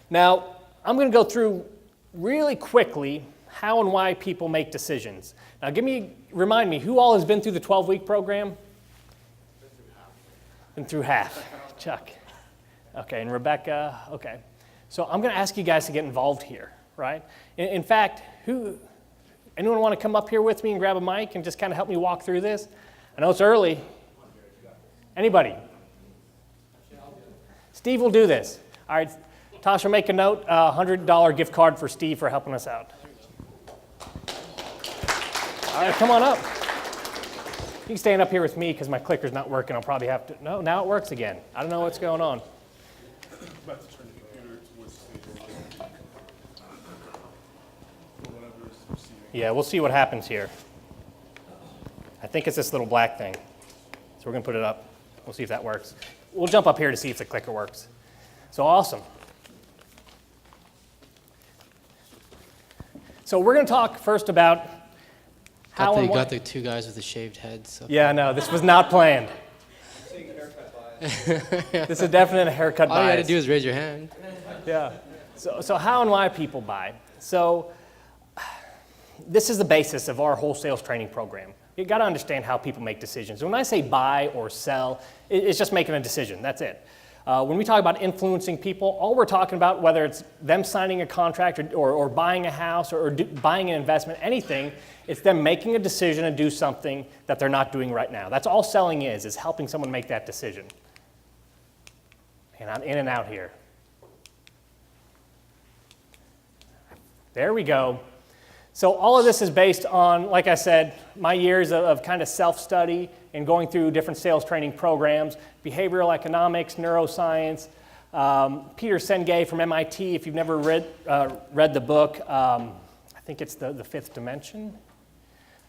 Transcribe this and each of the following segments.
Now, I'm going to go through really quickly how and why people make decisions. Now, remind me, who all has been through the 12-week program? Been through half. Chuck. Okay, and Rebecca, okay. So I'm going to ask you guys to get involved here, right? In fact, anyone want to come up here with me and grab a mic and just kind of help me walk through this? I know it's early. Anybody? Steve will do this. All right, Tasha, make a note, $100 gift card for Steve for helping us out. All right, come on up. You can stand up here with me because my clicker's not working. I'll probably have to, no, now it works again. I don't know what's going on. About to turn the computer towards the stage. Yeah, we'll see what happens here. I think it's this little black thing. So we're going to put it up. We'll see if that works. We'll jump up here to see if the clicker works. So awesome. So we're going to talk first about how and why. You got the two guys with the shaved heads. Okay. Yeah, no, this was not planned. This is definitely a haircut bias. All you got to do is raise your hand. Yeah. So how and why people buy. So this is the basis of our whole sales training program. You got to understand how people make decisions. When I say buy or sell, it's just making a decision. That's it. When we talk about influencing people, all we're talking about, whether it's them signing a contract or buying a house or buying an investment, anything, it's them making a decision to do something that they're not doing right now. That's all selling is helping someone make that decision. And I'm in and out here. There we go. So all of this is based on, like I said, my years of kind of self-study and going through different sales training programs, behavioral economics, neuroscience. Peter Senge from MIT, if you've never read the book, I think it's the Fifth Dimension,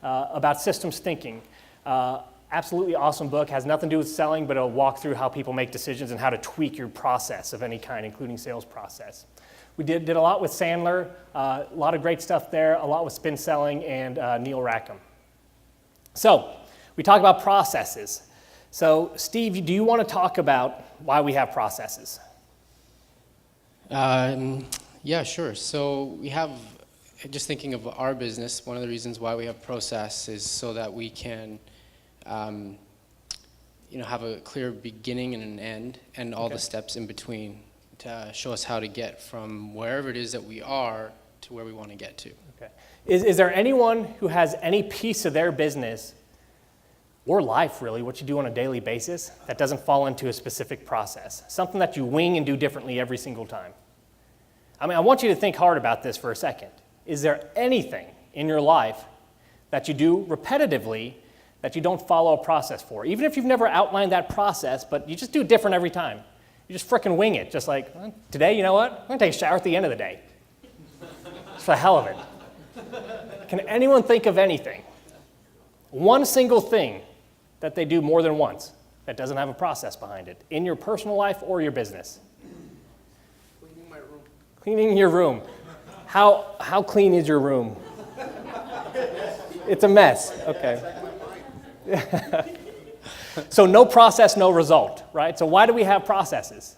about systems thinking. Absolutely awesome book, has nothing to do with selling, but it'll walk through how people make decisions and how to tweak your process of any kind, including sales process. We did a lot with Sandler, a lot of great stuff there, a lot with spin selling and Neil Rackham. So we talk about processes. So Steve, do you want to talk about why we have processes? Yeah, sure. So we have, just thinking of our business, one of the reasons why we have process is so that we can have a clear beginning and an end and all the steps in between to show us how to get from wherever it is that we are to where we want to get to. Okay. Is there anyone who has any piece of their business or life, really, what you do on a daily basis, that doesn't fall into a specific process? Something that you wing and do differently every single time? I mean, I want you to think hard about this for a second. Is there anything in your life that you do repetitively that you don't follow a process for? Even if you've never outlined that process, but you just do it different every time. You just frickin' wing it, just like, today, you know what? I'm gonna take a shower at the end of the day. Just for the hell of it. Can anyone think of anything, one single thing that they do more than once that doesn't have a process behind it, in your personal life or your business? Cleaning my room. Cleaning your room. How clean is your room? It's a mess, okay. So no process, no result, right? So why do we have processes?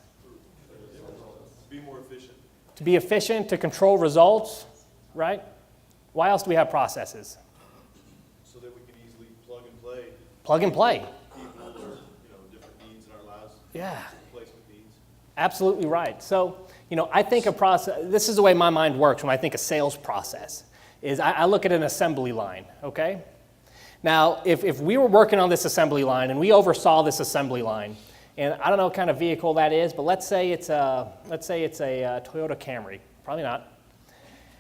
To be more efficient. To be efficient, to control results, right? Why else do we have processes? So that we can easily plug and play. Plug and play. People or different needs in our lives. Yeah. Replacement needs. Absolutely right. So, I think a process, this is the way my mind works when I think a sales process, is I look at an assembly line, okay? Now, if we were working on this assembly line and we oversaw this assembly line, and I don't know what kind of vehicle that is, but let's say it's a Toyota Camry, probably not.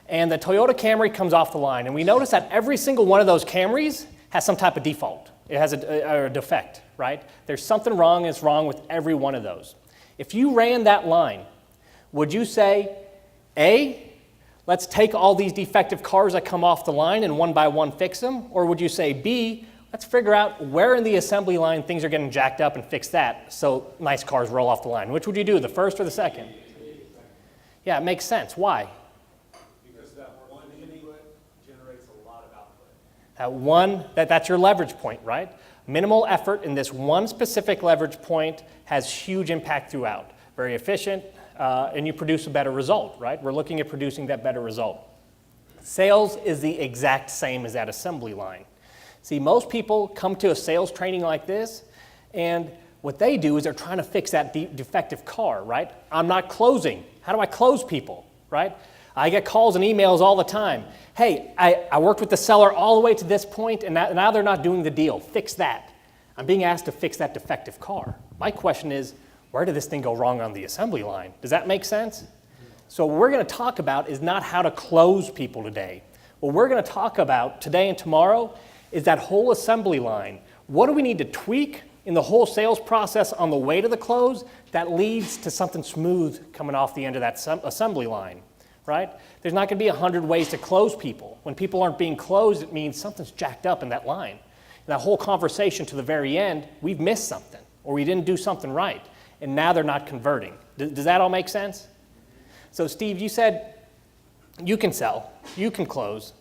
And the Toyota Camry comes off the line, and we notice that every single one of those Camrys has some type of default. It has a defect, right? There's something wrong that's wrong with every one of those. If you ran that line, would you say, A, let's take all these defective cars that come off the line and one by one fix them? Or would you say, B, let's figure out where in the assembly line things are getting jacked up and fix that so nice cars roll off the line? Which would you do, the first or the second? Yeah, it makes sense. Why? Because that one input generates a lot of output. That's your leverage point, right? Minimal effort in this one specific leverage point has huge impact throughout. Very efficient, and you produce a better result, right? We're looking at producing that better result. Sales is the exact same as that assembly line. See, most people come to a sales training like this, and what they do is they're trying to fix that defective car, right? I'm not closing. How do I close people, right? I get calls and emails all the time. Hey, I worked with the seller all the way to this point, and now they're not doing the deal. Fix that. I'm being asked to fix that defective car. My question is, where did this thing go wrong on the assembly line? Does that make sense? So what we're going to talk about is not how to close people today. What we're going to talk about today and tomorrow is that whole assembly line. What do we need to tweak in the whole sales process on the way to the close that leads to something smooth coming off the end of that assembly line, right? There's not going to be 100 ways to close people. When people aren't being closed, it means something's jacked up in that line. And that whole conversation to the very end, we've missed something, or we didn't do something right, and now they're not converting. Does that all make sense? So Steve, you said you can sell, you can close.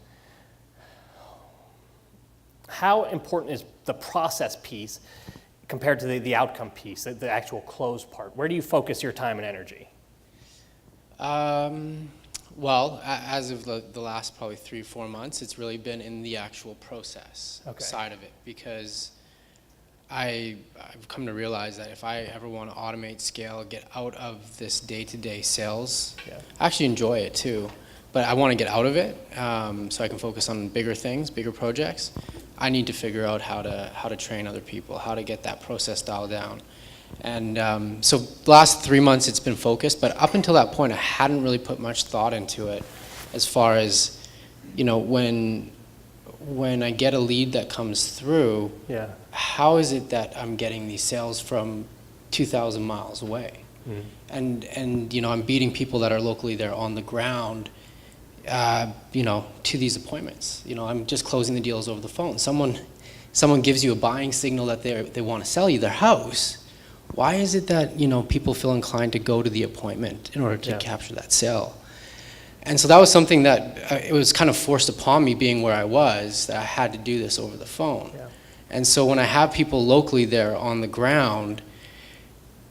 How important is the process piece compared to the outcome piece, the actual close part? Where do you focus your time and energy? Well, as of the last probably 3-4 months, it's really been in the actual process side of it, because I've come to realize that if I ever want to automate, scale, get out of this day-to-day sales, I actually enjoy it too, but I want to get out of it so I can focus on bigger things, bigger projects. I need to figure out how to train other people, how to get that process dialed down. And so the last 3 months it's been focused, but up until that point I hadn't really put much thought into it as far as, you know, when I get a lead that comes through, how is it that I'm getting these sales from 2,000 miles away? And you know, I'm beating people that are locally there on the ground, you know, to these appointments. You know, I'm just closing the deals over the phone. Someone gives you a buying signal that they want to sell you their house. Why is it that, you know, people feel inclined to go to the appointment in order to capture that sale? And so that was something that it was kind of forced upon me, being where I was, that I had to do this over the phone. And so when I have people locally there on the ground,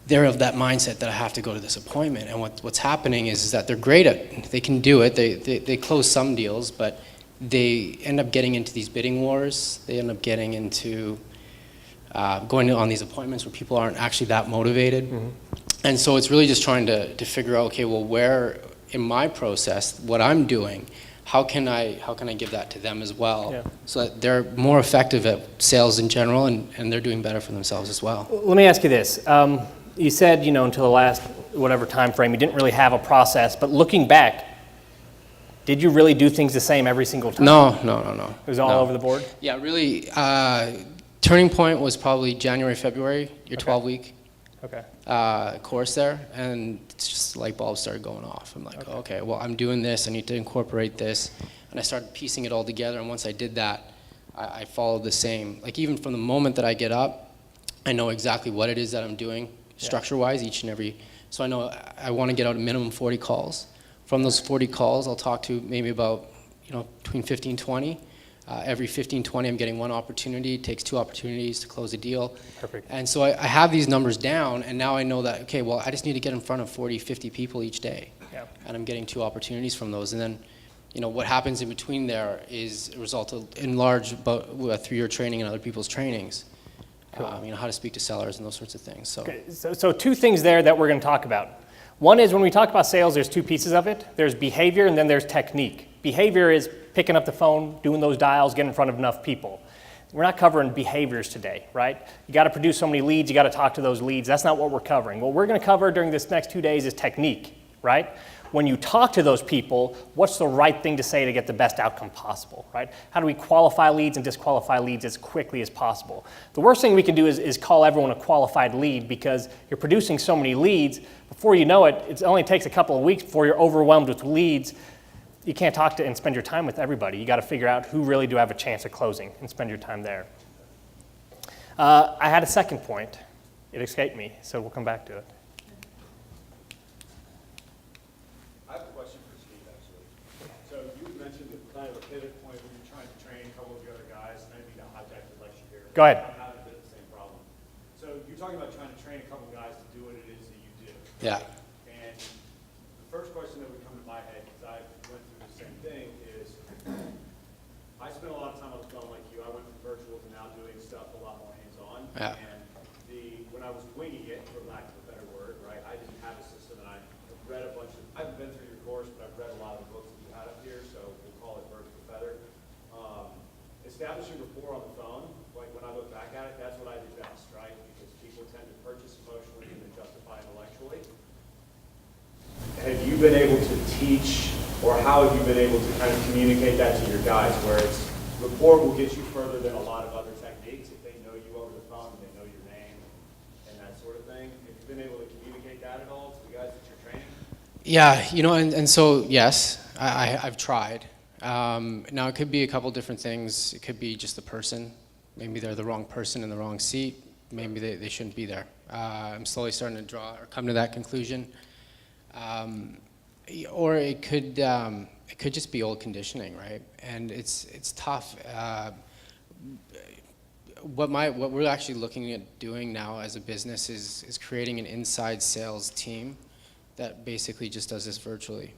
they're of that mindset that I have to go to this appointment. And what's happening is that they're great at, they can do it, they close some deals, but they end up getting into these bidding wars. They end up getting into going on these appointments where people aren't actually that motivated. And so it's really just trying to figure out, okay, well, where in my process, what I'm doing, how can I give that to them as well, so that they're more effective at sales in general, and they're doing better for themselves as well. Let me ask you this. You said, you know, until the last whatever time frame, you didn't really have a process, but looking back, did you really do things the same every single time? No. It was all over the board? Yeah, really, turning point was probably January, February, your 12-week course there, and it's just light bulbs started going off. I'm like, okay, well, I'm doing this, I need to incorporate this, and I started piecing it all together, and once I did that, I followed the same. Like, even from the moment that I get up, I know exactly what it is that I'm doing, structure-wise, each and every, so I know I want to get out a minimum 40 calls. From those 40 calls, I'll talk to maybe about, you know, between 15, 20. Every 15, 20, I'm getting one opportunity. It takes 2 opportunities to close a deal. Perfect. And so I have these numbers down, and now I know that, okay, well, I just need to get in front of 40, 50 people each day. And I'm getting 2 opportunities from those. And then, you know, what happens in between there is a result of, in large, through your training and other people's trainings. You know, how to speak to sellers and those sorts of things. So. Okay, so 2 things there that we're going to talk about. One is when we talk about sales, there's 2 pieces of it. There's behavior and then there's technique. Behavior is picking up the phone, doing those dials, getting in front of enough people. We're not covering behaviors today, right? You got to produce so many leads, you got to talk to those leads. That's not what we're covering. What we're going to cover during this next 2 days is technique, right? When you talk to those people, what's the right thing to say to get the best outcome possible, right? How do we qualify leads and disqualify leads as quickly as possible? The worst thing we can do is call everyone a qualified lead, because you're producing so many leads. Before you know it, it only takes a couple of weeks before you're overwhelmed with leads. You can't talk to and spend your time with everybody. You got to figure out who really do have a chance at closing and spend your time there. I had a second point. It escaped me, so we'll come back to it. I have a question for Steve, actually. So you mentioned the kind of a pivot point when you're trying to train a couple of the other guys, and I didn't mean to hijack the lecture here. Go ahead. I'm having a bit of the same problem. So you're talking about trying to train a couple of guys to do what it is that you do. Yeah. And spent a lot of time on the phone like you. I went from virtual to now doing stuff a lot more hands-on. Yeah. And when I was winging it, for lack of a better word, right, I didn't have a system, and I read a bunch of, I haven't been through your course, but I've read a lot of the books that you had up here, so we'll call it bird with a feather. Establishing rapport on the phone, like when I look back at it, that's what I do best, right? Because people tend to purchase emotionally and then justify intellectually. Have you been able to teach, or how have you been able to kind of communicate that to your guys, where it's rapport will get you further than a lot of other techniques if they know you over the phone, and they know your name and that sort of thing? Have you been able to communicate that at all to the guys that you're training? Yeah, and so yes, I've tried. Now it could be a couple different things. It could be just the person. Maybe they're the wrong person in the wrong seat. Maybe they shouldn't be there. I'm slowly starting to draw or come to that conclusion. Or it could just be old conditioning, right? And it's tough. What we're actually looking at doing now as a business is creating an inside sales team that basically just does this virtually.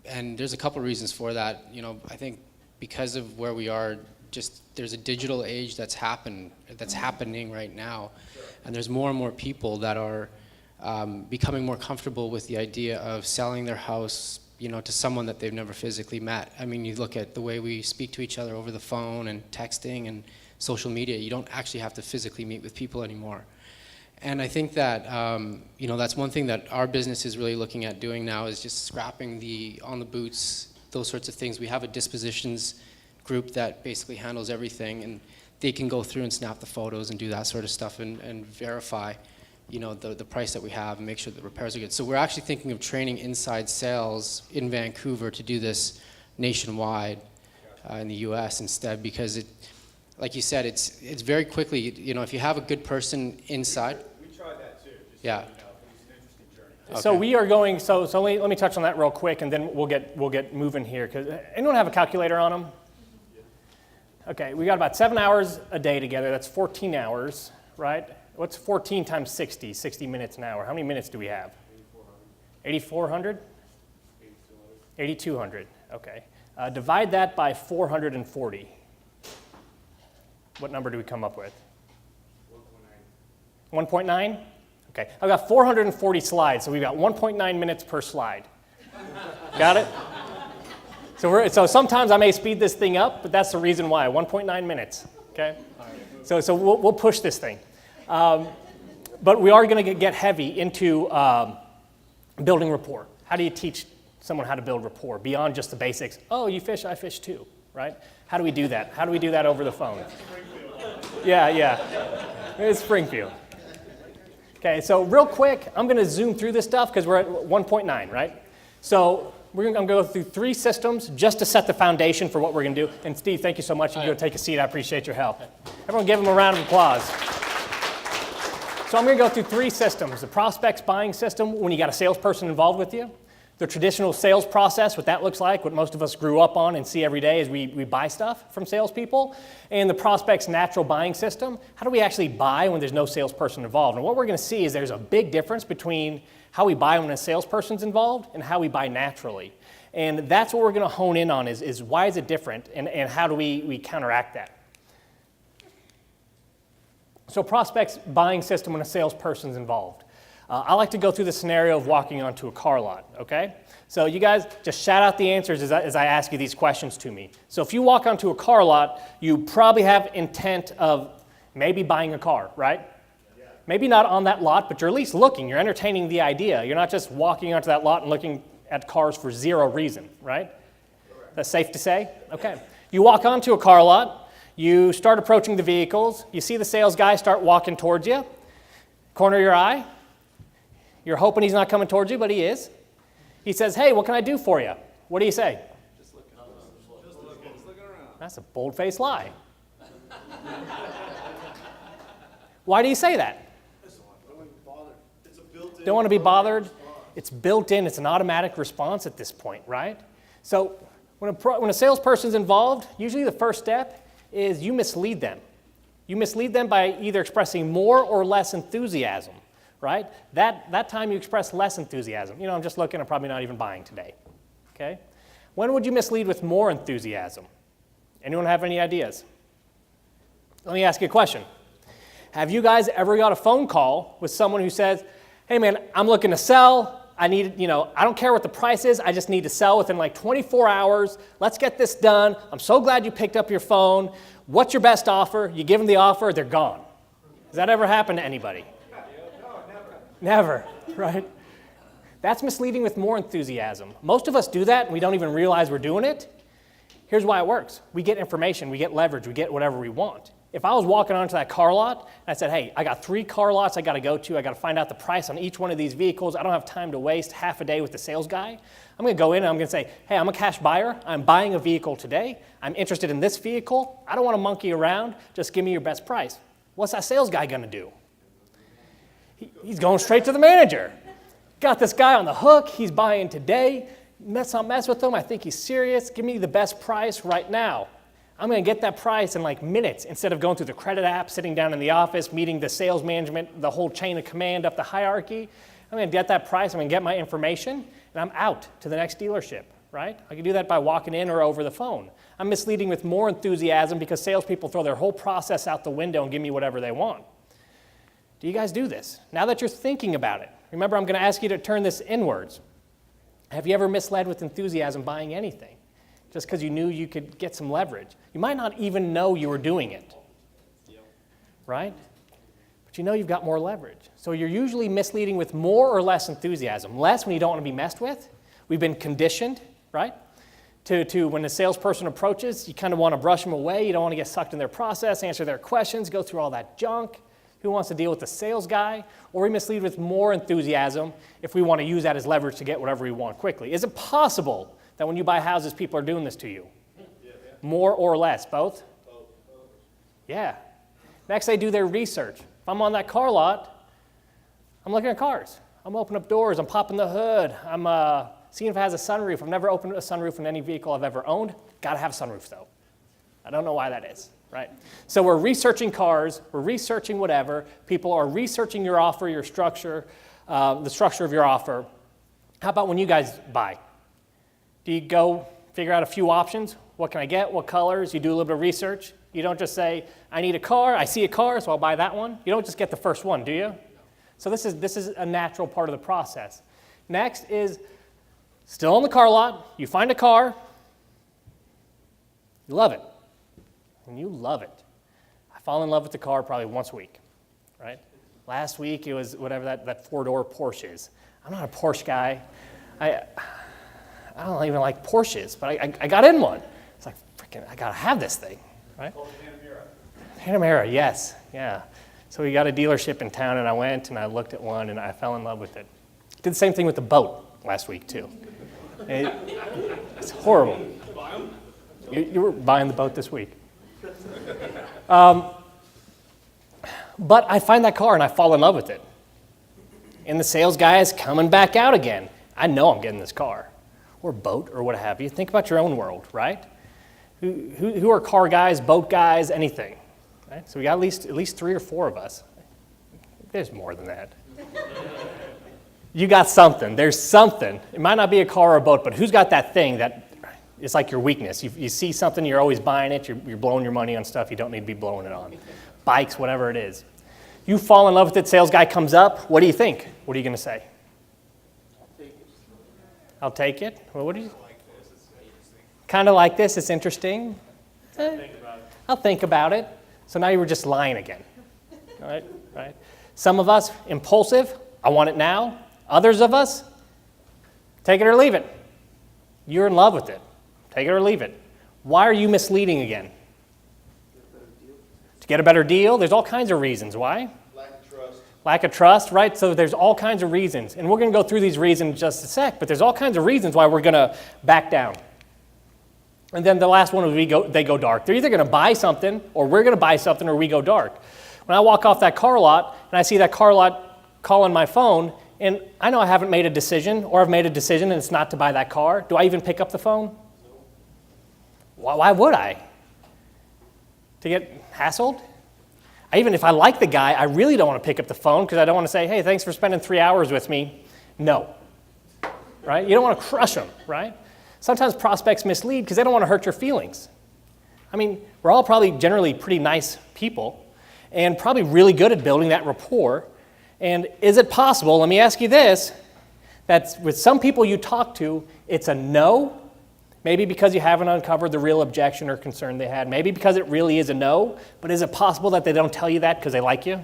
And there's a couple reasons for that. I think because of where we are, just there's a digital age that's happening right now, and there's more and more people that are becoming more comfortable with the idea of selling their house, to someone that they've never physically met. I mean, you look at the way we speak to each other over the phone and texting and social media. You don't actually have to physically meet with people anymore. And I think that, that's one thing that our business is really looking at doing now, is just scrapping the on the boots, those sorts of things. We have a dispositions group that basically handles everything, and they can go through and snap the photos and do that sort of stuff and verify, the price that we have and make sure the repairs are good. So we're actually thinking of training inside sales in Vancouver to do this nationwide in the US instead, because it, like you said, it's very quickly, if you have a good person inside. We tried that too, just Yeah. so you know. It was an interesting journey. So we are going. So let me touch on that real quick, and then we'll get moving here. Cause anyone have a calculator on them? Okay, we got about 7 hours a day together. That's 14 hours, right? What's 14 times 60? 60 minutes an hour. How many minutes do we have? 8,400. 8,200. Okay. Divide that by 440. What number do we come up with? 1.9. 1.9? Okay. I've got 440 slides, so we've got 1.9 minutes per slide. Got it? So sometimes I may speed this thing up, but that's the reason why. 1.9 minutes. Okay? So we'll push this thing. But we are going to get heavy into building rapport. How do you teach someone how to build rapport beyond just the basics? Oh, you fish, I fish too, right? How do we do that? How do we do that over the phone? Yeah. It's Springfield. Okay, so real quick, I'm going to zoom through this stuff because we're at 1.9, right? So I'm going to go through 3 systems just to set the foundation for what we're going to do. And Steve, thank you so much. You can go take a seat. I appreciate your help. Everyone give him a round of applause. So I'm going to go through 3 systems. The prospects buying system, when you got a salesperson involved with you. The traditional sales process, what that looks like, what most of us grew up on and see every day as we buy stuff from salespeople. And the prospects natural buying system, how do we actually buy when there's no salesperson involved? And what we're going to see is there's a big difference between how we buy when a salesperson's involved and how we buy naturally. And that's what we're going to hone in on is why is it different and how do we counteract that? So prospects buying system when a salesperson's involved. I like to go through the scenario of walking onto a car lot, okay? So you guys just shout out the answers as I ask you these questions to me. So if you walk onto a car lot, you probably have intent of maybe buying a car, right? Yeah. Maybe not on that lot, but you're at least looking. You're entertaining the idea. You're not just walking onto that lot and looking at cars for zero reason, right? Correct. That's safe to say? Okay. You walk onto a car lot. You start approaching the vehicles. You see the sales guy start walking towards you. Corner of your eye. You're hoping he's not coming towards you, but he is. He says, hey, what can I do for you? What do you say? Just looking around. That's a bold-faced lie. Why do you say that? Don't want to be bothered. It's built in. It's an automatic response at this point, right? So when a salesperson's involved, usually the first step is you mislead them. You mislead them by either expressing more or less enthusiasm. Right? That time you express less enthusiasm. I'm just looking, I'm probably not even buying today. Okay? When would you mislead with more enthusiasm? Anyone have any ideas? Let me ask you a question. Have you guys ever got a phone call with someone who says, hey man, I'm looking to sell. I don't care what the price is. I just need to sell within like 24 hours. Let's get this done. I'm so glad you picked up your phone. What's your best offer? You give them the offer, they're gone. Has that ever happened to anybody? Never, right? That's misleading with more enthusiasm. Most of us do that and we don't even realize we're doing it. Here's why it works. We get information, we get leverage, we get whatever we want. If I was walking onto that car lot and I said, hey, I got 3 car lots I got to go to. I got to find out the price on each one of these vehicles. I don't have time to waste half a day with the sales guy. I'm going to go in and I'm going to say, hey, I'm a cash buyer. I'm buying a vehicle today. I'm interested in this vehicle. I don't want to monkey around. Just give me your best price. What's that sales guy going to do? He's going straight to the manager. Got this guy on the hook. He's buying today. Let's not mess with him. I think he's serious. Give me the best price right now. I'm going to get that price in like minutes instead of going through the credit app, sitting down in the office, meeting the sales management, the whole chain of command up the hierarchy. I'm going to get that price. I'm going to get my information, and I'm out to the next dealership, right? I can do that by walking in or over the phone. I'm misleading with more enthusiasm because salespeople throw their whole process out the window and give me whatever they want. Do you guys do this? Now that you're thinking about it, remember I'm going to ask you to turn this inwards. Have you ever misled with enthusiasm buying anything? Just because you knew you could get some leverage. You might not even know you were doing it, right? But you know you've got more leverage. So you're usually misleading with more or less enthusiasm. Less when you don't want to be messed with. We've been conditioned, right? To when a salesperson approaches, you kind of want to brush them away. You don't want to get sucked in their process, answer their questions, go through all that junk. Who wants to deal with the sales guy? Or we mislead with more enthusiasm if we want to use that as leverage to get whatever we want quickly. Is it possible that when you buy houses, people are doing this to you? More or less? Both? Yeah. Next, they do their research. If I'm on that car lot, I'm looking at cars. I'm opening up doors. I'm popping the hood. I'm seeing if it has a sunroof. I've never opened a sunroof in any vehicle I've ever owned. Got to have a sunroof, though. I don't know why that is, right? So we're researching cars. We're researching whatever. People are researching your offer, your structure, the structure of your offer. How about when you guys buy? Do you go figure out a few options? What can I get? What colors? You do a little bit of research. You don't just say, I need a car. I see a car, so I'll buy that one. You don't just get the first one, do you? So this is a natural part of the process. Next is still on the car lot. You find a car. You love it. And you love it. I fall in love with the car probably once a week, right? Last week it was whatever that 4-door Porsche is. I'm not a Porsche guy. I don't even like Porsches, but I got in one. It's like, freaking, I got to have this thing, right? Panamera, yes, yeah. So we got a dealership in town, and I went, and I looked at one, and I fell in love with it. Did the same thing with the boat last week, too. It's horrible. You were buying the boat this week. But I find that car, and I fall in love with it. And the sales guy is coming back out again. I know I'm getting this car. Or boat, or what have you. Think about your own world, right? Who are car guys, boat guys, anything? Right? So we got at least 3 or 4 of us. There's more than that. You got something. There's something. It might not be a car or a boat, but who's got that thing that is like your weakness? You see something, you're always buying it. You're blowing your money on stuff you don't need to be blowing it on. Bikes, whatever it is. You fall in love with it. Sales guy comes up. What do you think? What are you going to say? I'll take it. Well, what do you? Kind of like this. It's interesting. I'll think about it. So now you were just lying again. All right, right. Some of us impulsive. I want it now. Others of us, take it or leave it. You're in love with it. Take it or leave it. Why are you misleading again? To get a better deal. There's all kinds of reasons. Why? Lack of trust, right? So there's all kinds of reasons. And we're going to go through these reasons in just a sec, but there's all kinds of reasons why we're going to back down. And then the last one is they go dark. They're either going to buy something, or we're going to buy something, or we go dark. When I walk off that car lot, and I see that car lot calling my phone, and I know I haven't made a decision, or I've made a decision and it's not to buy that car, do I even pick up the phone? Why would I? To get hassled? Even if I like the guy, I really don't want to pick up the phone because I don't want to say, hey, thanks for spending 3 hours with me. No, right? You don't want to crush them, right? Sometimes prospects mislead because they don't want to hurt your feelings. I mean, we're all probably generally pretty nice people and probably really good at building that rapport. And is it possible, let me ask you this, that with some people you talk to, it's a no, maybe because you haven't uncovered the real objection or concern they had, maybe because it really is a no, but is it possible that they don't tell you that because they like you?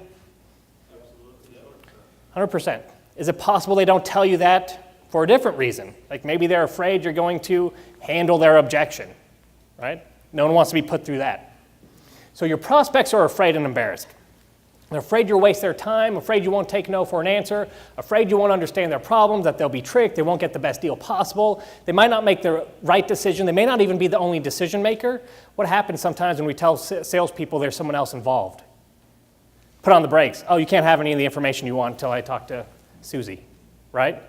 Absolutely. 100%. Is it possible they don't tell you that for a different reason? Like maybe they're afraid you're going to handle their objection, right? No one wants to be put through that. So your prospects are afraid and embarrassed. They're afraid you'll waste their time, afraid you won't take no for an answer, afraid you won't understand their problems, that they'll be tricked, they won't get the best deal possible, they might not make the right decision, they may not even be the only decision maker. What happens sometimes when we tell salespeople there's someone else involved? Put on the brakes. Oh, you can't have any of the information you want until I talk to Susie, right?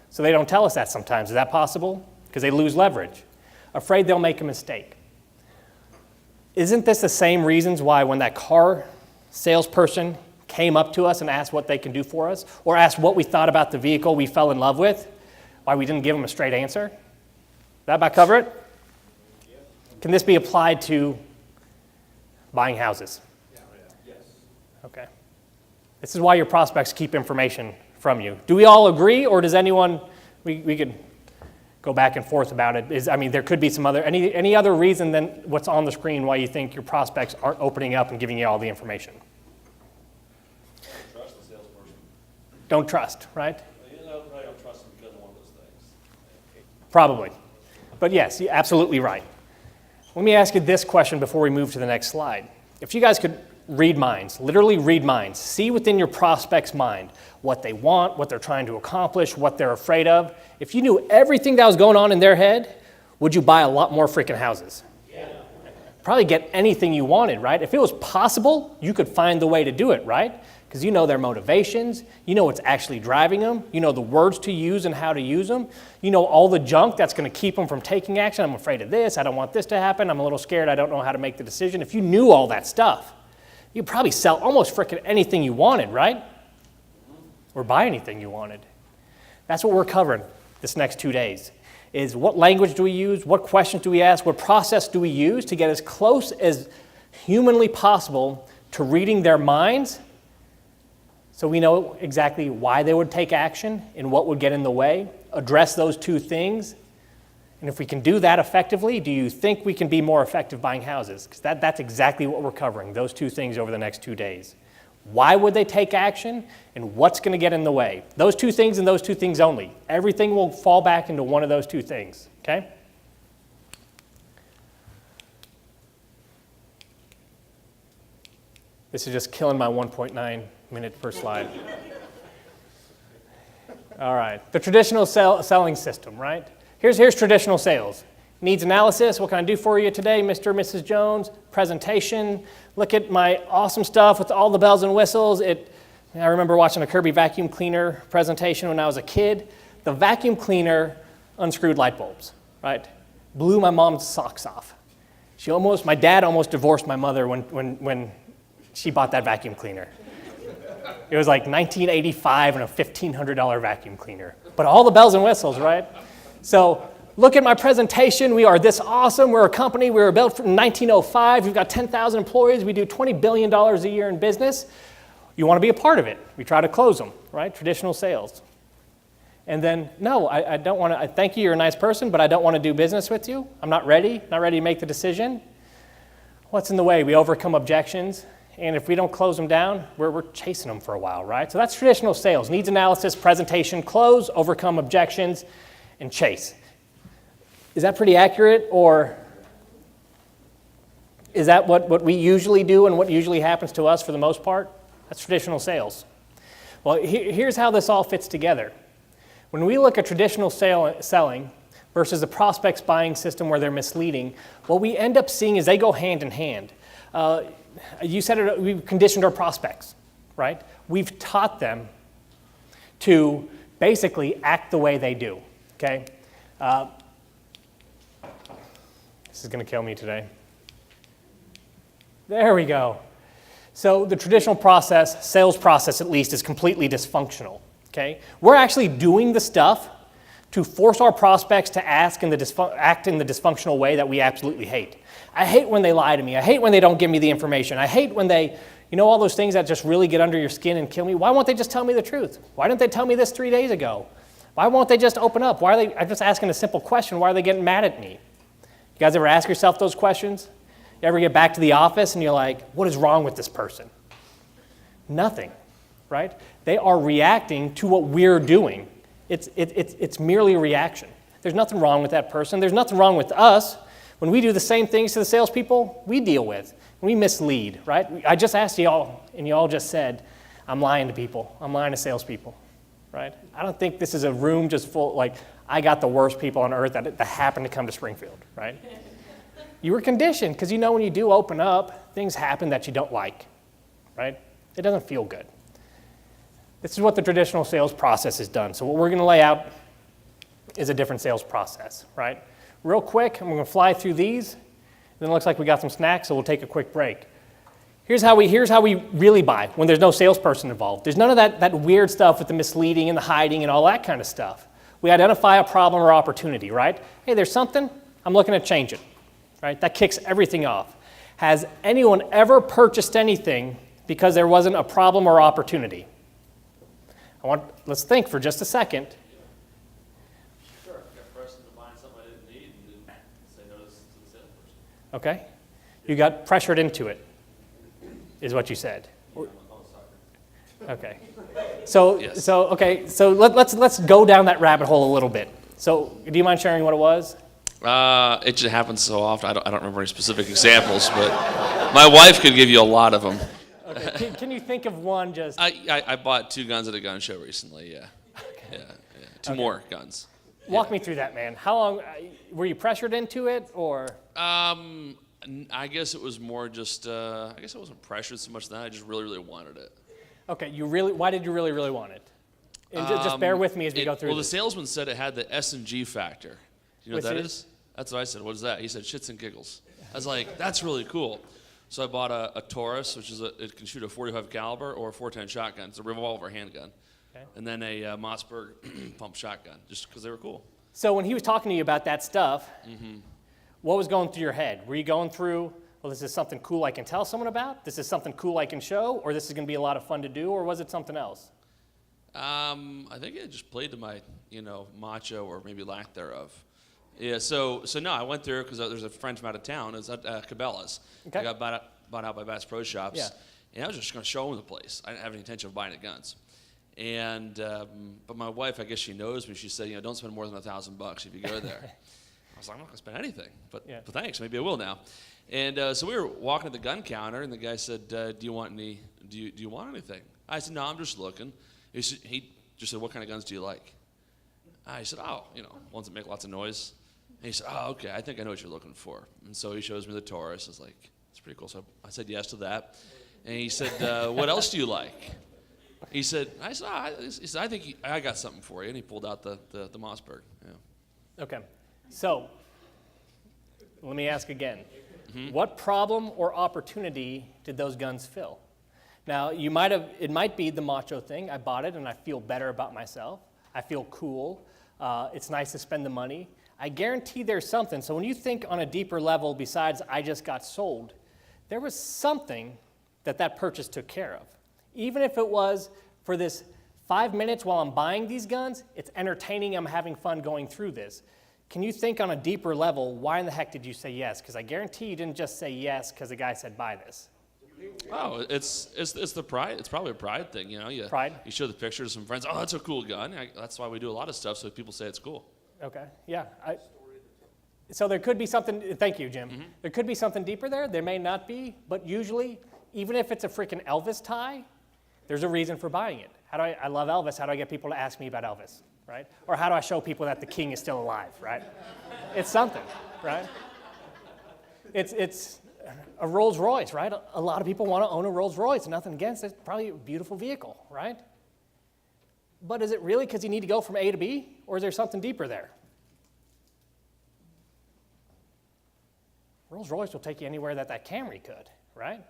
So they don't tell us that sometimes. Is that possible? Because they lose leverage. Afraid they'll make a mistake. Isn't this the same reasons why when that car salesperson came up to us and asked what they can do for us, or asked what we thought about the vehicle we fell in love with, why we didn't give them a straight answer? That about cover it? Can this be applied to buying houses? Yes. Okay. This is why your prospects keep information from you. Do we all agree, or does anyone, we could go back and forth about it. There could be some any other reason than what's on the screen why you think your prospects aren't opening up and giving you all the information. Don't trust the salesperson. Don't trust, right? Probably don't trust them because of one of those things. Probably. But yes, you're absolutely right. Let me ask you this question before we move to the next slide. If you guys could read minds, literally read minds, see within your prospect's mind what they want, what they're trying to accomplish, what they're afraid of. If you knew everything that was going on in their head, would you buy a lot more freaking houses? Yeah. Probably get anything you wanted, right? If it was possible, you could find the way to do it, right? Because you know their motivations, you know what's actually driving them, you know the words to use and how to use them, you know all the junk that's going to keep them from taking action. I'm afraid of this, I don't want this to happen, I'm a little scared, I don't know how to make the decision. If you knew all that stuff, you'd probably sell almost freaking anything you wanted, right? Or buy anything you wanted. That's what we're covering this next 2 days, is what language do we use, what questions do we ask, what process do we use to get as close as humanly possible to reading their minds so we know exactly why they would take action and what would get in the way, address those two things. And if we can do that effectively, do you think we can be more effective buying houses? Because that's exactly what we're covering, those two things over the next 2 days. Why would they take action, and what's going to get in the way? Those two things and those two things only. Everything will fall back into one of those two things, okay? This is just killing my 1.9 minute per slide. All right, the traditional selling system, right? Here's traditional sales. Needs analysis, what can I do for you today, Mr. and Mrs. Jones? Presentation, look at my awesome stuff with all the bells and whistles. I remember watching a Kirby vacuum cleaner presentation when I was a kid. The vacuum cleaner unscrewed light bulbs, right? Blew my mom's socks off. My dad almost divorced my mother when she bought that vacuum cleaner. It was like 1985 and a $1,500 vacuum cleaner. But all the bells and whistles, right? So look at my presentation. We are this awesome. We're a company. We were built in 1905. We've got 10,000 employees. We do $20 billion a year in business. You want to be a part of it. We try to close them, right? Traditional sales. And then, no, I don't want to. I thank you. You're a nice person, but I don't want to do business with you. I'm not ready to make the decision. What's in the way? We overcome objections. And if we don't close them down, we're chasing them for a while, right? So that's traditional sales. Needs analysis, presentation, close, overcome objections, and chase. Is that pretty accurate, or is that what we usually do and what usually happens to us for the most part? That's traditional sales. Well, here's how this all fits together. When we look at traditional selling versus the prospects buying system where they're misleading, what we end up seeing is they go hand in hand. You said it, we've conditioned our prospects, right? We've taught them to basically act the way they do, okay? This is going to kill me today. There we go. So the traditional process, sales process at least, is completely dysfunctional, okay? We're actually doing the stuff to force our prospects to act in the dysfunctional way that we absolutely hate. I hate when they lie to me. I hate when they don't give me the information. I hate when they, all those things that just really get under your skin and kill me. Why won't they just tell me the truth? Why didn't they tell me this 3 days ago? Why won't they just open up? I'm just asking a simple question. Why are they getting mad at me? You guys ever ask yourself those questions? You ever get back to the office and you're like, what is wrong with this person? Nothing, right? They are reacting to what we're doing. It's merely a reaction. There's nothing wrong with that person. There's nothing wrong with us when we do the same things to the salespeople we deal with. We mislead, right? I just asked y'all, and y'all just said, I'm lying to people. I'm lying to salespeople, right? I don't think this is a room just full, like, I got the worst people on earth that happen to come to Springfield, right? You were conditioned, because when you do open up, things happen that you don't like, right? It doesn't feel good. This is what the traditional sales process has done. So what we're going to lay out is a different sales process, right? Real quick, I'm going to fly through these. Then it looks like we got some snacks, so we'll take a quick break. Here's how we really buy when there's no salesperson involved. There's none of that weird stuff with the misleading and the hiding and all that kind of stuff. We identify a problem or opportunity, right? Hey, there's something, I'm looking to change it, right? That kicks everything off. Has anyone ever purchased anything because there wasn't a problem or opportunity? Let's think for just a second. Sure, I got pressured into buying something I didn't need and didn't say no to the salesperson. Okay? You got pressured into it, is what you said. Oh, sorry. Okay. So let's go down that rabbit hole a little bit. So do you mind sharing what it was? It just happens so often. I don't remember any specific examples, but my wife could give you a lot of them. Okay. Can you think of one just? I bought 2 guns at a gun show recently, yeah. Okay. Yeah. 2 more guns. Walk me through that, man. How long, were you pressured into it, or? I guess it was more just, I guess I wasn't pressured so much as that. I just really, really wanted it. Okay, why did you really, really want it? And just bear with me as we go through Well, this. the salesman said it had the S&G factor. Do you know what Which that is? is? That's what I said. What is that? He said shits and giggles. I was like, that's really cool. So I bought a Taurus, which is it can shoot a .45 caliber or a .410 shotgun. It's a revolver handgun. Okay. And then a Mossberg pump shotgun, just because they were cool. So when he was talking to you about that stuff, what was going through your head? Were you going through, well, this is something cool I can tell someone about? This is something cool I can show? Or this is going to be a lot of fun to do? Or was it something else? I think it just played to my, macho or maybe lack thereof. Yeah, so no, I went there because there's a friend from out of town. It's at Cabela's. Okay. I got bought out by Bass Pro Shops. Yeah. And I was just going to show him the place. I didn't have any intention of buying the guns. And but my wife, I guess she knows me. She said, don't spend more than $1,000 if you go there. I was like, I'm not going to spend anything, but thanks, maybe I will now. And so we were walking to the gun counter, and the guy said, "Do you want anything?" I said, "No, I'm just looking." He just said, "What kind of guns do you like?" I said, ones that make lots of noise. And he said, "Oh, okay, I think I know what you're looking for." And so he shows me the Taurus. I was like, "It's pretty cool." So I said yes to that. And he said, "What else do you like?" I said, "I think I got something for you." And he pulled out the Mossberg. Yeah. Okay. So let me ask again. What problem or opportunity did those guns fill? Now, it might be the macho thing. I bought it and I feel better about myself. I feel cool. It's nice to spend the money. I guarantee there's something. So when you think on a deeper level besides I just got sold, there was something that purchase took care of. Even if it was for this 5 minutes while I'm buying these guns, it's entertaining, I'm having fun going through this. Can you think on a deeper level, why in the heck did you say yes? Because I guarantee you didn't just say yes because the guy said buy this. Oh, it's the pride. It's probably a pride thing, Pride? You show the picture to some friends. Oh, that's a cool gun. That's why we do a lot of stuff, so people say it's cool. Okay, yeah. So there could be something, thank you, Jim. There could be something deeper there. There may not be, but usually, even if it's a freaking Elvis tie, there's a reason for buying it. I love Elvis. How do I get people to ask me about Elvis, right? Or how do I show people that the king is still alive, right? It's something, right? It's a Rolls Royce, right? A lot of people want to own a Rolls Royce. Nothing against it. It's probably a beautiful vehicle, right? But is it really because you need to go from A to B, or is there something deeper there? Rolls Royce will take you anywhere that Camry could, right?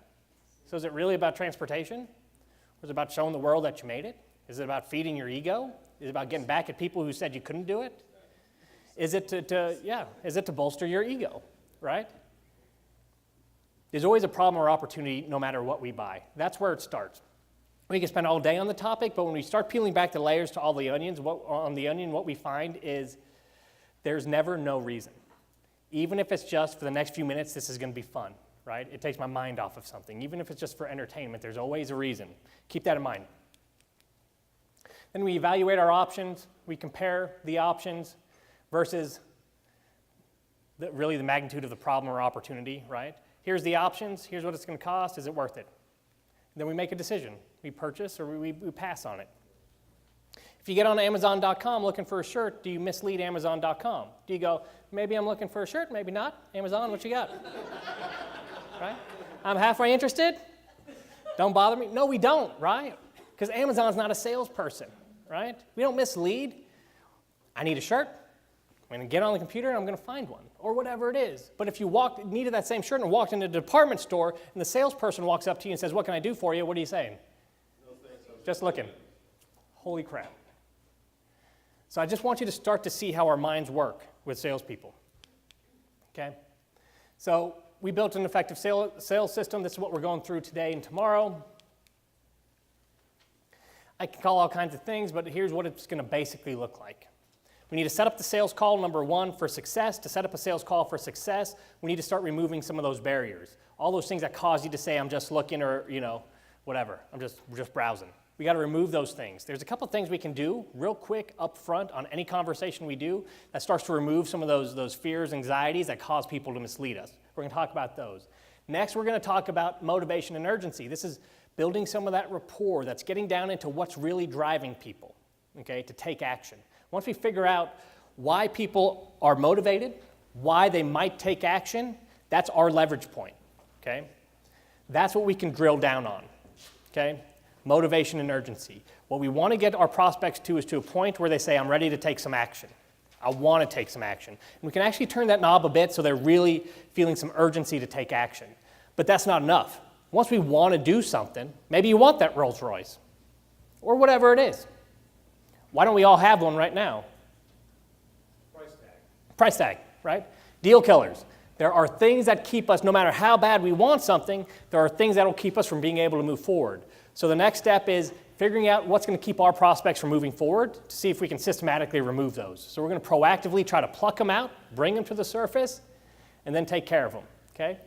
So is it really about transportation? Or is it about showing the world that you made it? Is it about feeding your ego? Is it about getting back at people who said you couldn't do it? Is it is it to bolster your ego, right? There's always a problem or opportunity no matter what we buy. That's where it starts. We can spend all day on the topic, but when we start peeling back the layers to all the onions, what we find is there's never no reason. Even if it's just for the next few minutes, this is going to be fun, right? It takes my mind off of something. Even if it's just for entertainment, there's always a reason. Keep that in mind. Then we evaluate our options. We compare the options versus really the magnitude of the problem or opportunity, right? Here's the options. Here's what it's going to cost. Is it worth it? Then we make a decision. We purchase or we pass on it. If you get on Amazon.com looking for a shirt, do you mislead Amazon.com? Do you go, maybe I'm looking for a shirt, maybe not? Amazon, what you got? Right? I'm halfway interested? Don't bother me? No, we don't, right? Because Amazon's not a salesperson, right? We don't mislead. I need a shirt. I'm going to get on the computer and I'm going to find one, or whatever it is. But if you needed that same shirt and walked into a department store and the salesperson walks up to you and says, what can I do for you? What are you saying? No thanks, Just looking. Holy crap. So I just want you to start to see how our minds work with salespeople. Okay? So we built an effective sales system. This is what we're going through today and tomorrow. I can call all kinds of things, but here's what it's going to basically look like. We need to set up the sales call, number one, for success. To set up a sales call for success, we need to start removing some of those barriers. All those things that cause you to say, I'm just looking, or, whatever, I'm just browsing. We got to remove those things. There's a couple things we can do real quick up front on any conversation we do that starts to remove some of those fears, anxieties that cause people to mislead us. We're going to talk about those. Next, we're going to talk about motivation and urgency. This is building some of that rapport that's getting down into what's really driving people, okay, to take action. Once we figure out why people are motivated, why they might take action, that's our leverage point, okay? That's what we can drill down on, okay? Motivation and urgency. What we want to get our prospects to is to a point where they say, I'm ready to take some action. I want to take some action. And we can actually turn that knob a bit so they're really feeling some urgency to take action. But that's not enough. Once we want to do something, maybe you want that Rolls Royce or whatever it is. Why don't we all have one right now? Price tag. Price tag, right? Deal killers. There are things that keep us, no matter how bad we want something, there are things that will keep us from being able to move forward. So the next step is figuring out what's going to keep our prospects from moving forward to see if we can systematically remove those. So we're going to proactively try to pluck them out, bring them to the surface, and then take care of them, okay?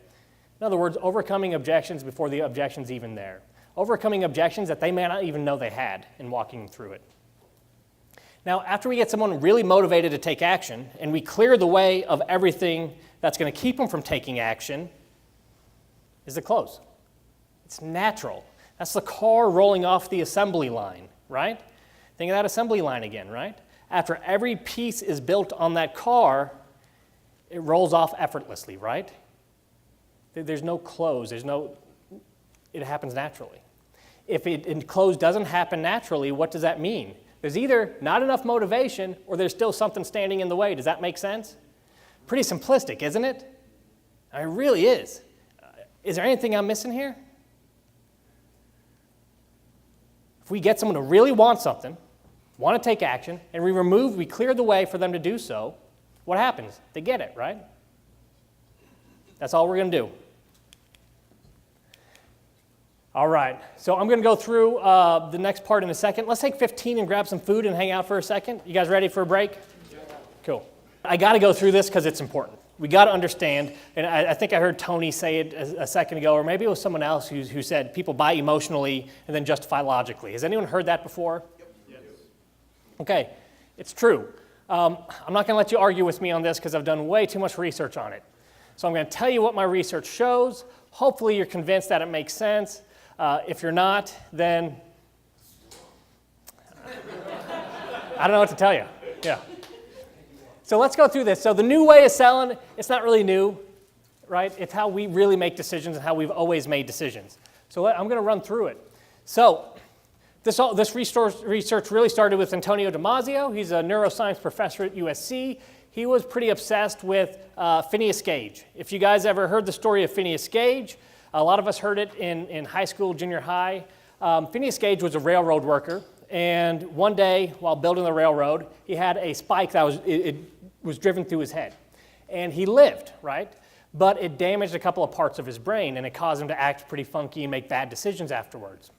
In other words, overcoming objections before the objection's even there. Overcoming objections that they may not even know they had in walking through it. Now, after we get someone really motivated to take action, and we clear the way of everything that's going to keep them from taking action, is the close. It's natural. That's the car rolling off the assembly line, right? Think of that assembly line again, right? After every piece is built on that car, it rolls off effortlessly, right? There's no close. It happens naturally. If close doesn't happen naturally, what does that mean? There's either not enough motivation or there's still something standing in the way. Does that make sense? Pretty simplistic, isn't it? It really is. Is there anything I'm missing here? If we get someone to really want something, want to take action, and we clear the way for them to do so, what happens? They get it, right? That's all we're going to do. All right, so I'm going to go through the next part in a second. Let's take 15 and grab some food and hang out for a second. You guys ready for a break? Yeah. Cool. I got to go through this because it's important. We got to understand, and I think I heard Tony say it a second ago, or maybe it was someone else who said people buy emotionally and then justify logically. Has anyone heard that before? Yep. Yes. Okay, it's true. I'm not going to let you argue with me on this because I've done way too much research on it. So I'm going to tell you what my research shows. Hopefully you're convinced that it makes sense. If you're not, then I don't know what to tell you. Yeah. So let's go through this. So the new way of selling, it's not really new, right? It's how we really make decisions and how we've always made decisions. So I'm going to run through it. So this research really started with Antonio Damasio. He's a neuroscience professor at USC. He was pretty obsessed with Phineas Gage. If you guys ever heard the story of Phineas Gage, a lot of us heard it in high school, junior high. Phineas Gage was a railroad worker, and one day while building the railroad, he had a spike that was driven through his head. And he lived, right? But it damaged a couple of parts of his brain, and it caused him to act pretty funky and make bad decisions afterwards.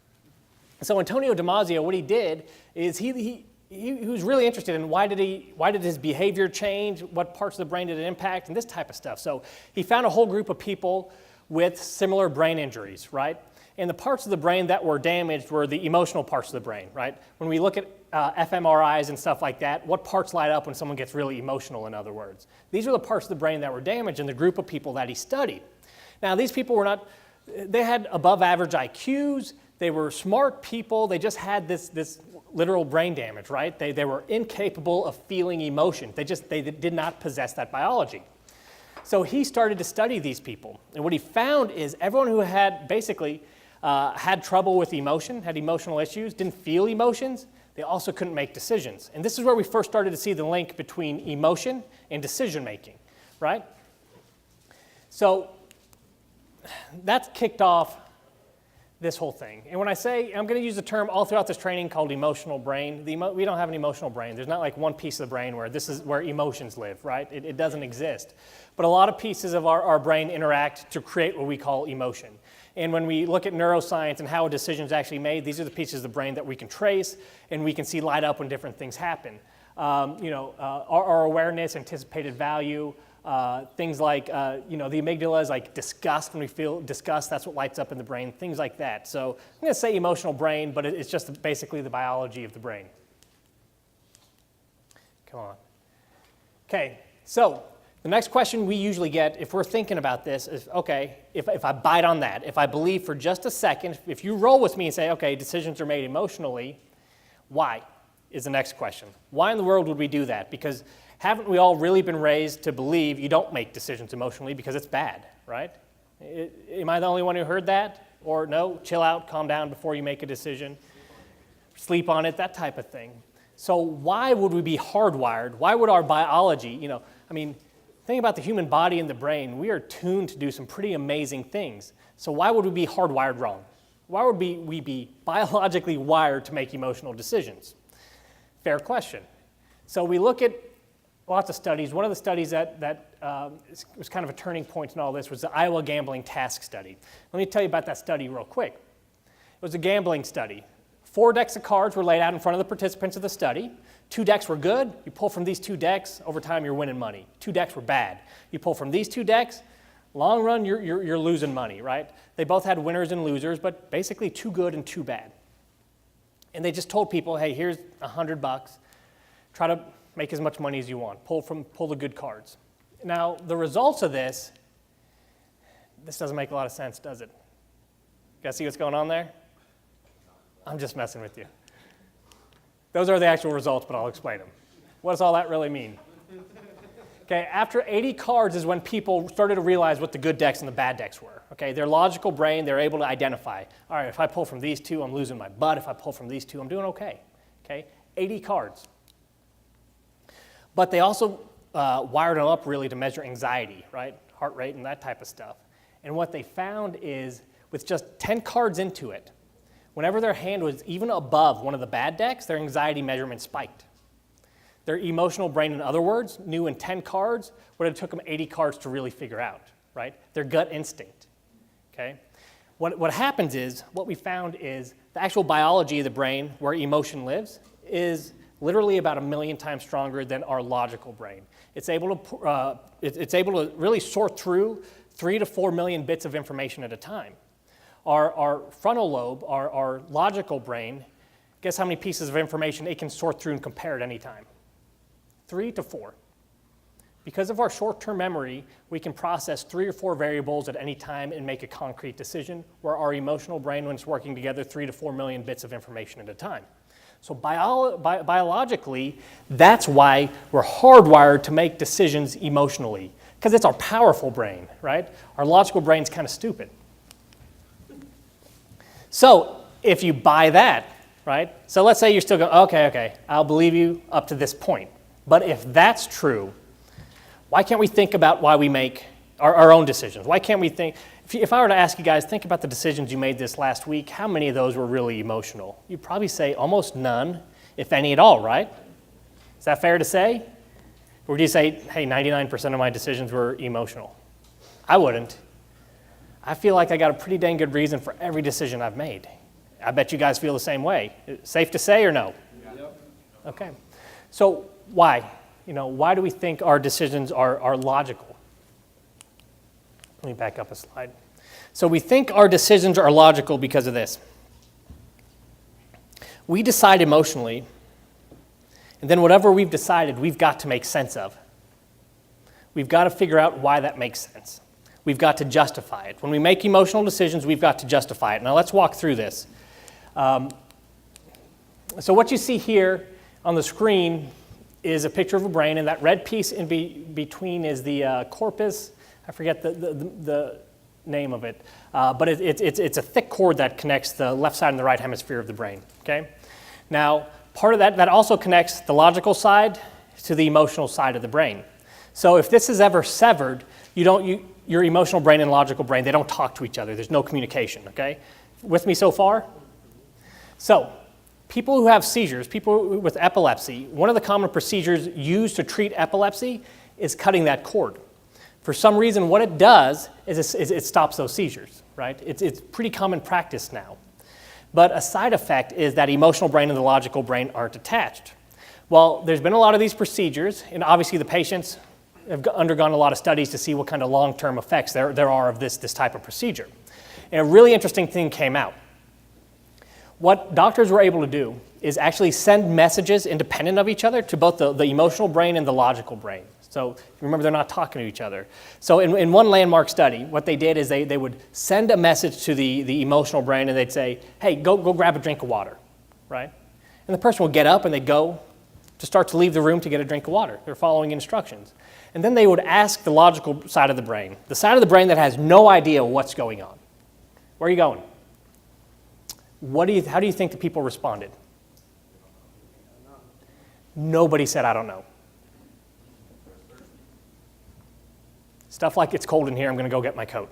So Antonio Damasio, what he did is he was really interested in why did his behavior change, what parts of the brain did it impact, and this type of stuff. So he found a whole group of people with similar brain injuries, right? And the parts of the brain that were damaged were the emotional parts of the brain, right? When we look at fMRIs and stuff like that, what parts light up when someone gets really emotional, in other words? These are the parts of the brain that were damaged in the group of people that he studied. Now, these people were not, they had above average IQs, they were smart people, they just had this literal brain damage, right? They were incapable of feeling emotion. They did not possess that biology. So he started to study these people. And what he found is everyone who had basically had trouble with emotion, had emotional issues, didn't feel emotions, they also couldn't make decisions. And this is where we first started to see the link between emotion and decision making, right? So that's kicked off this whole thing. And when I say, I'm going to use the term all throughout this training called emotional brain. We don't have an emotional brain. There's not like one piece of the brain where this is where emotions live, right? It doesn't exist. But a lot of pieces of our brain interact to create what we call emotion. And when we look at neuroscience and how a decision is actually made, these are the pieces of the brain that we can trace and we can see light up when different things happen. Our awareness, anticipated value, things like, the amygdala is like disgust. When we feel disgust, that's what lights up in the brain, things like that. So I'm going to say emotional brain, but it's just basically the biology of the brain. Come on. Okay, so the next question we usually get if we're thinking about this is, okay, if I bite on that, if I believe for just a second, if you roll with me and say, okay, decisions are made emotionally, why is the next question. Why in the world would we do that? Because haven't we all really been raised to believe you don't make decisions emotionally because it's bad, right? Am I the only one who heard that? Or no, chill out, calm down before you make a decision, sleep on it, that type of thing. So why would we be hardwired? Why would our biology, think about the human body and the brain. We are tuned to do some pretty amazing things. So why would we be hardwired wrong? Why would we be biologically wired to make emotional decisions? Fair question. So we look at lots of studies. One of the studies that was kind of a turning point in all this was the Iowa Gambling Task Study. Let me tell you about that study real quick. It was a gambling study. 4 decks of cards were laid out in front of the participants of the study. 2 decks were good. You pull from these 2 decks, over time you're winning money. 2 decks were bad. You pull from these 2 decks, long run you're losing money, right? They both had winners and losers, but basically 2 good and 2 bad. And they just told people, hey, here's $100. Try to make as much money as you want. Pull the good cards. Now, the results of this doesn't make a lot of sense, does it? You guys see what's going on there? I'm just messing with you. Those are the actual results, but I'll explain them. What does all that really mean? Okay, after 80 cards is when people started to realize what the good decks and the bad decks were. Okay, their logical brain, they're able to identify, all right, if I pull from these 2, I'm losing my butt. If I pull from these 2, I'm doing okay. Okay, 80 cards. But they also wired them up really to measure anxiety, right? Heart rate and that type of stuff. And what they found is with just 10 cards into it, whenever their hand was even above one of the bad decks, their anxiety measurement spiked. Their emotional brain, in other words, knew in 10 cards what it took them 80 cards to really figure out, right? Their gut instinct, okay? What happens is, what we found is the actual biology of the brain, where emotion lives, is literally about 1 million times stronger than our logical brain. It's able to really sort through 3 to 4 million bits of information at a time. Our frontal lobe, our logical brain, guess how many pieces of information it can sort through and compare at any time? 3 to 4. Because of our short-term memory, we can process 3 or 4 variables at any time and make a concrete decision, where our emotional brain, when it's working together, 3 to 4 million bits of information at a time. So biologically, that's why we're hardwired to make decisions emotionally, because it's our powerful brain, right? Our logical brain's kind of stupid. So if you buy that, right? So let's say you're still going, okay, I'll believe you up to this point. But if that's true, why can't we think about why we make our own decisions? Why can't we think, if I were to ask you guys, think about the decisions you made this last week, how many of those were really emotional? You'd probably say almost none, if any at all, right? Is that fair to say? Or would you say, hey, 99% of my decisions were emotional? I wouldn't. I feel like I got a pretty dang good reason for every decision I've made. I bet you guys feel the same way. Safe to say or no? Yep. Okay. So why? Why do we think our decisions are logical? Let me back up a slide. So we think our decisions are logical because of this. We decide emotionally, and then whatever we've decided, we've got to make sense of. We've got to figure out why that makes sense. We've got to justify it. When we make emotional decisions, we've got to justify it. Now let's walk through this. So what you see here on the screen is a picture of a brain, and that red piece in between is the corpus. I forget the name of it, but it's a thick cord that connects the left side and the right hemisphere of the brain. Okay. Now, part of that also connects the logical side to the emotional side of the brain. So if this is ever severed, your emotional brain and logical brain, they don't talk to each other. There's no communication. Okay. With me so far? So, people who have seizures, people with epilepsy, one of the common procedures used to treat epilepsy is cutting that cord. For some reason, what it does is it stops those seizures, right? It's pretty common practice now. But a side effect is that emotional brain and the logical brain aren't attached. Well, there's been a lot of these procedures, and obviously the patients have undergone a lot of studies to see what kind of long-term effects there are of this type of procedure. And a really interesting thing came out. What doctors were able to do is actually send messages independent of each other to both the emotional brain and the logical brain. So remember, they're not talking to each other. So in one landmark study, what they did is they would send a message to the emotional brain, and they'd say, hey, go grab a drink of water, right? And the person would get up and they'd go to start to leave the room to get a drink of water. They're following instructions. And then they would ask the logical side of the brain, the side of the brain that has no idea what's going on. Where are you going? How do you think the people responded? Nobody said, I don't know. Stuff like, it's cold in here, I'm going to go get my coat.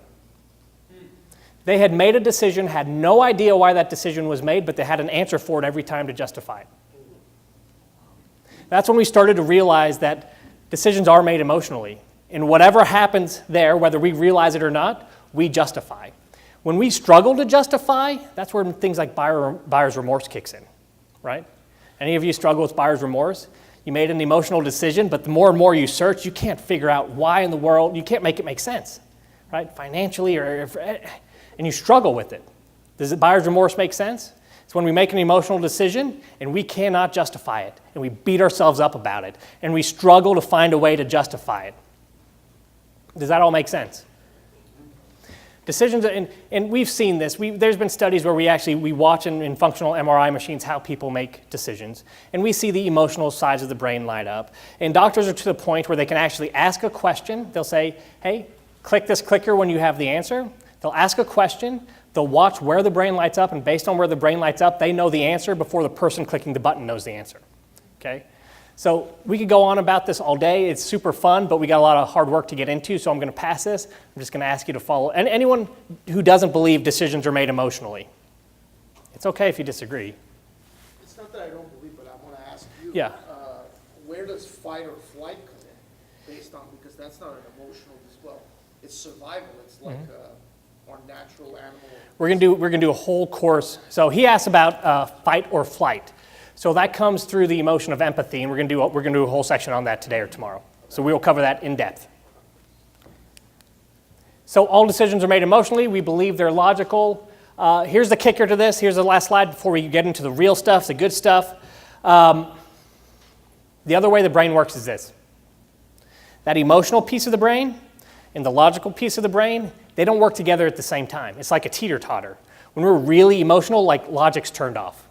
They had made a decision, had no idea why that decision was made, but they had an answer for it every time to justify it. That's when we started to realize that decisions are made emotionally. And whatever happens there, whether we realize it or not, we justify. When we struggle to justify, that's where things like buyer's remorse kicks in, right? Any of you struggle with buyer's remorse? You made an emotional decision, but the more and more you search, you can't figure out why in the world, you can't make it make sense, right? Financially, and you struggle with it. Does buyer's remorse make sense? It's when we make an emotional decision and we cannot justify it, and we beat ourselves up about it, and we struggle to find a way to justify it. Does that all make sense? Decisions, and we've seen this. There's been studies where we watch in functional MRI machines how people make decisions, and we see the emotional sides of the brain light up. And doctors are to the point where they can actually ask a question. They'll say, hey, click this clicker when you have the answer. They'll ask a question. They'll watch where the brain lights up, and based on where the brain lights up, they know the answer before the person clicking the button knows the answer. Okay? So we could go on about this all day. It's super fun, but we got a lot of hard work to get into, so I'm going to pass this. I'm just going to ask you to follow. And anyone who doesn't believe decisions are made emotionally, it's okay if you disagree. It's not that I don't believe, but I want to ask you. Yeah. Where does fight or flight come in? Based on, because that's not an emotional, well, it's survival. It's like our natural animal. We're gonna do a whole course. So he asked about fight or flight. So that comes through the emotion of empathy, and we're gonna do a whole section on that today or tomorrow. So we will cover that in depth. So all decisions are made emotionally. We believe they're logical. Here's the kicker to this. Here's the last slide before we get into the real stuff, the good stuff. The other way the brain works is this. That emotional piece of the brain and the logical piece of the brain, they don't work together at the same time. It's like a teeter-totter. When we're really emotional, like logic's turned off.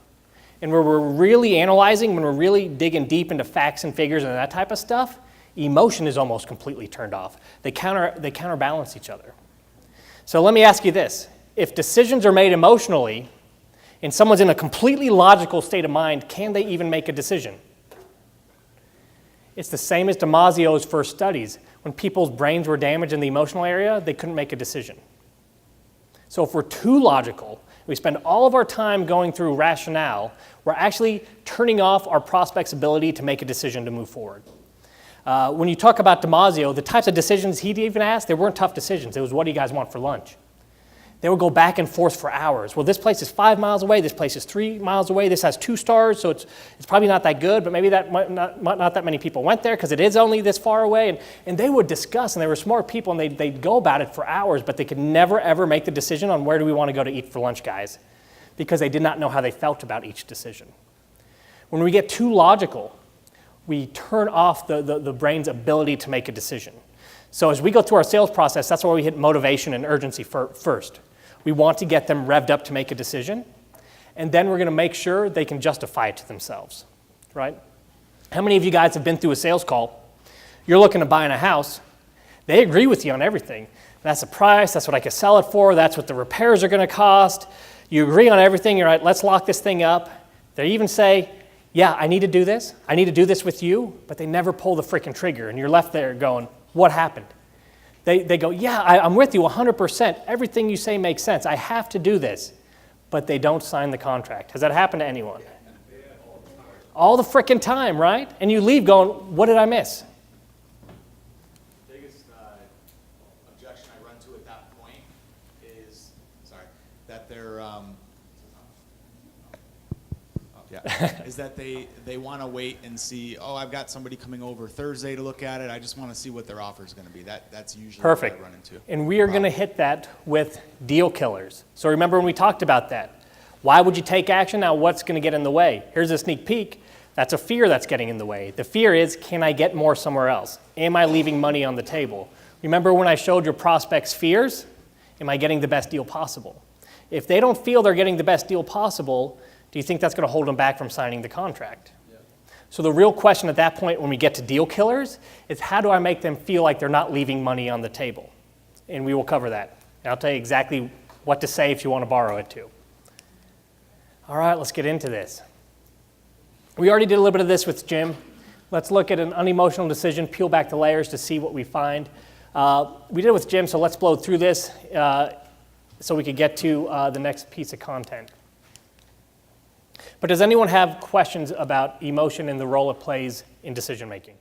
And when we're really analyzing, when we're really digging deep into facts and figures and that type of stuff, emotion is almost completely turned off. They counterbalance each other. So let me ask you this. If decisions are made emotionally and someone's in a completely logical state of mind, can they even make a decision? It's the same as Damasio's first studies. When people's brains were damaged in the emotional area, they couldn't make a decision. So if we're too logical, we spend all of our time going through rationale, we're actually turning off our prospect's ability to make a decision to move forward. When you talk about Damasio, the types of decisions he'd even ask, they weren't tough decisions. It was, what do you guys want for lunch? They would go back and forth for hours. Well, this place is 5 miles away. This place is 3 miles away. This has 2 stars, so it's probably not that good, but maybe not that many people went there because it is only this far away. And they would discuss, and they were smart people, and they'd go about it for hours, but they could never, ever make the decision on where do we want to go to eat for lunch, guys, because they did not know how they felt about each decision. When we get too logical, we turn off the brain's ability to make a decision. So as we go through our sales process, that's why we hit motivation and urgency first. We want to get them revved up to make a decision, and then we're going to make sure they can justify it to themselves, right? How many of you guys have been through a sales call? You're looking to buy a house. They agree with you on everything. That's the price. That's what I can sell it for. That's what the repairs are going to cost. You agree on everything. You're like, let's lock this thing up. They even say, yeah, I need to do this. I need to do this with you, but they never pull the freaking trigger, and you're left there going, what happened? They go, yeah, I'm with you 100%. Everything you say makes sense. I have to do this. But they don't sign the contract. Has that happened to anyone? All the freaking time, right? And you leave going, what did I miss? Biggest objection I run to at that point is, that they're, is that they want to wait and see, oh, I've got somebody coming over Thursday to look at it. I just want to see what their offer is going to be. That's usually Perfect. what I run into. And we are going to hit that with deal killers. So remember when we talked about that. Why would you take action? Now what's going to get in the way? Here's a sneak peek. That's a fear that's getting in the way. The fear is, can I get more somewhere else? Am I leaving money on the table? Remember when I showed your prospects fears? Am I getting the best deal possible? If they don't feel they're getting the best deal possible, do you think that's going to hold them back from signing the contract? Yeah. So the real question at that point when we get to deal killers is, how do I make them feel like they're not leaving money on the table? And we will cover that. And I'll tell you exactly what to say if you want to borrow it too. All right, let's get into this. We already did a little bit of this with Jim. Let's look at an unemotional decision, peel back the layers to see what we find. We did it with Jim, so let's blow through this so we could get to the next piece of content. But does anyone have questions about emotion and the role it plays in decision making?